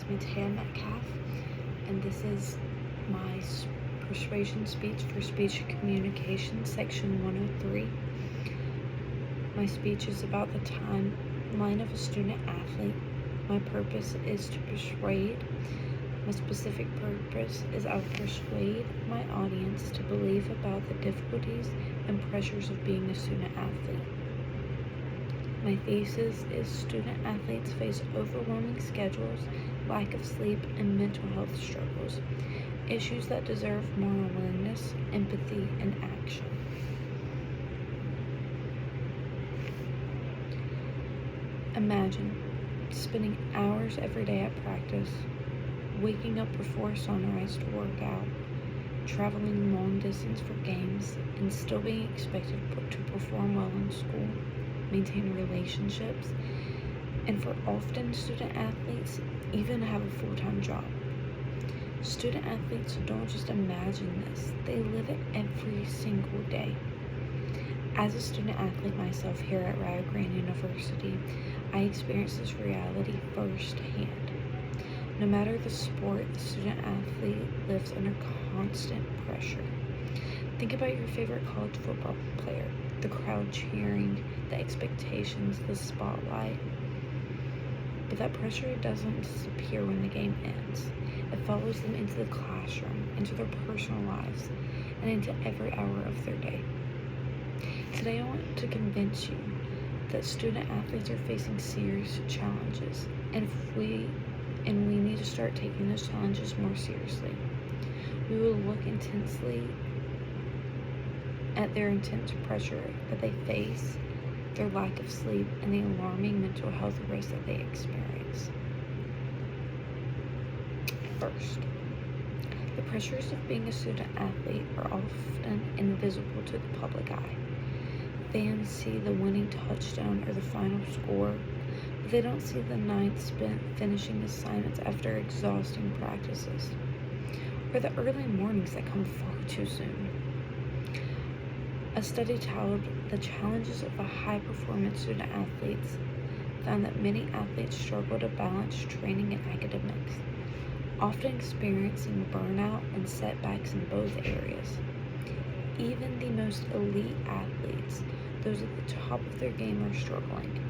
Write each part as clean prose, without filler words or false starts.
me Tam Metcalf, and this is my persuasion speech for speech and communication, section 103. My speech is about the timeline of a student athlete. My purpose is to persuade. My specific purpose is I will persuade my audience to believe about the difficulties and pressures of being a student athlete. My thesis is student athletes face overwhelming schedules, lack of sleep, and mental health struggles, issues that deserve more awareness, empathy, and action. Imagine spending hours every day at practice, waking up before sunrise to work out, traveling long distance for games, and still being expected to perform well in school, maintain relationships, and for often student athletes, even have a full-time job. Student athletes don't just imagine this, they live it every single day. As a student athlete myself here at Rio Grande University, I experienced this reality firsthand. No matter the sport, the student athlete lives under constant pressure. Think about your favorite college football player, the crowd cheering, the expectations, the spotlight. But that pressure doesn't disappear when the game ends. It follows them into the classroom, into their personal lives, and into every hour of their day. Today I want to convince you that student athletes are facing serious challenges, and we need to start taking those challenges more seriously. We will look intensely at their intense pressure that they face, their lack of sleep, and the alarming mental health risks that they experience. First, the pressures of being a student athlete are often invisible to the public eye. Fans see the winning touchdown or the final score, but they don't see the nights spent finishing assignments after exhausting practices, or the early mornings that come far too soon. A study titled "The Challenges of a High-Performance Student Athletes" found that many athletes struggle to balance training and academics, often experiencing burnout and setbacks in both areas. Even the most elite athletes, those at the top of their game, are struggling.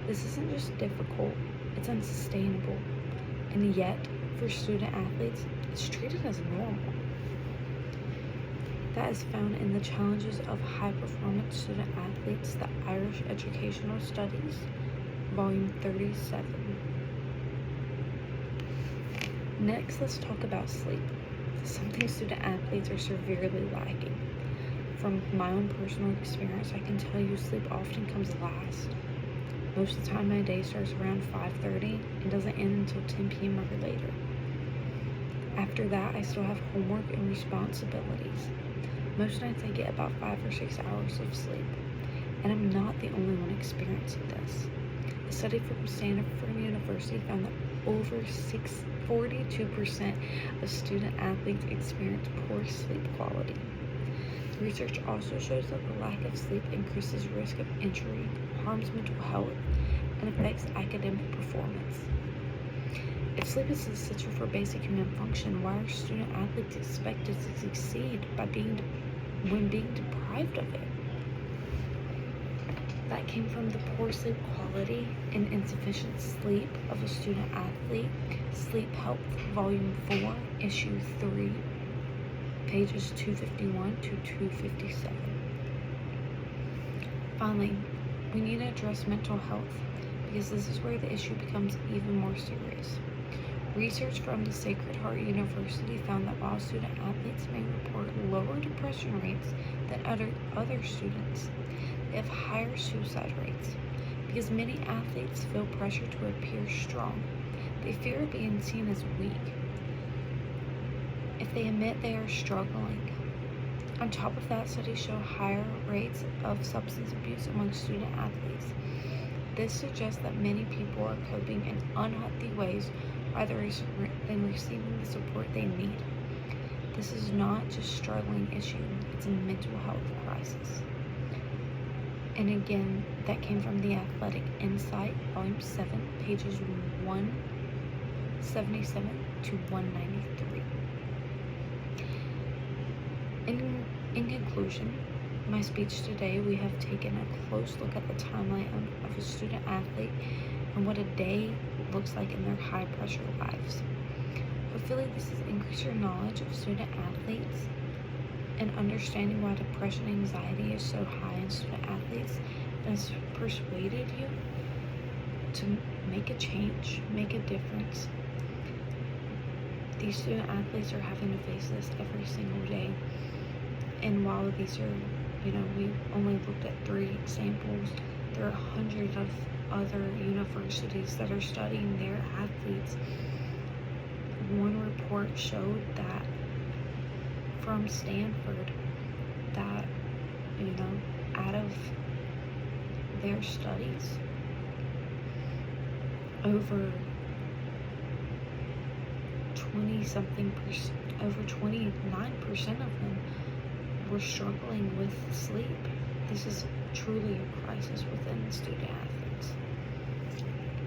This isn't just difficult, it's unsustainable. And yet, for student athletes, it's treated as normal. That is found in the Challenges of High-Performance Student Athletes, the Irish Educational Studies, Volume 37. Next, let's talk about sleep, something student athletes are severely lacking. From my own personal experience, I can tell you sleep often comes last. Most of the time my day starts around 5:30 and doesn't end until 10 p.m. or later. After that, I still have homework and responsibilities. Most nights I get about 5 or 6 hours of sleep, and I'm not the only one experiencing this. A study from Stanford University found that over 42% of student athletes experience poor sleep quality. The research also shows that the lack of sleep increases risk of injury, harms mental health, and affects academic performance. If sleep is essential for basic human function, why are student athletes expected to succeed when being deprived of it? That came from the poor sleep quality and insufficient sleep of a student athlete, Sleep Health, Volume 4, Issue 3, pages 251 to 257. Finally, we need to address mental health because this is where the issue becomes even more serious. Research from the Sacred Heart University found that while student athletes may report lower depression rates than other students, they have higher suicide rates because many athletes feel pressure to appear strong. They fear being seen as weak if they admit they are struggling. On top of that, studies show higher rates of substance abuse among student athletes. This suggests that many people are coping in unhealthy ways rather than receiving the support they need. This is not just a struggling issue, it's a mental health crisis. And again, that came from the Athletic Insight, Volume 7, pages 1 77 to 193. In conclusion, my speech today, we have taken a close look at the timeline of a student athlete and what a day looks like in their high pressure lives. Hopefully this has increased your knowledge of student athletes and understanding why depression and anxiety is so high in student athletes, and has persuaded you to make a change, make a difference. These student athletes are having to face this every single day. And while these are, we only looked at 3 examples, there are hundreds of other universities that are studying their athletes. One report showed that from Stanford that, out of their studies, over 29% of them were struggling with sleep. This is truly a crisis within student athletes.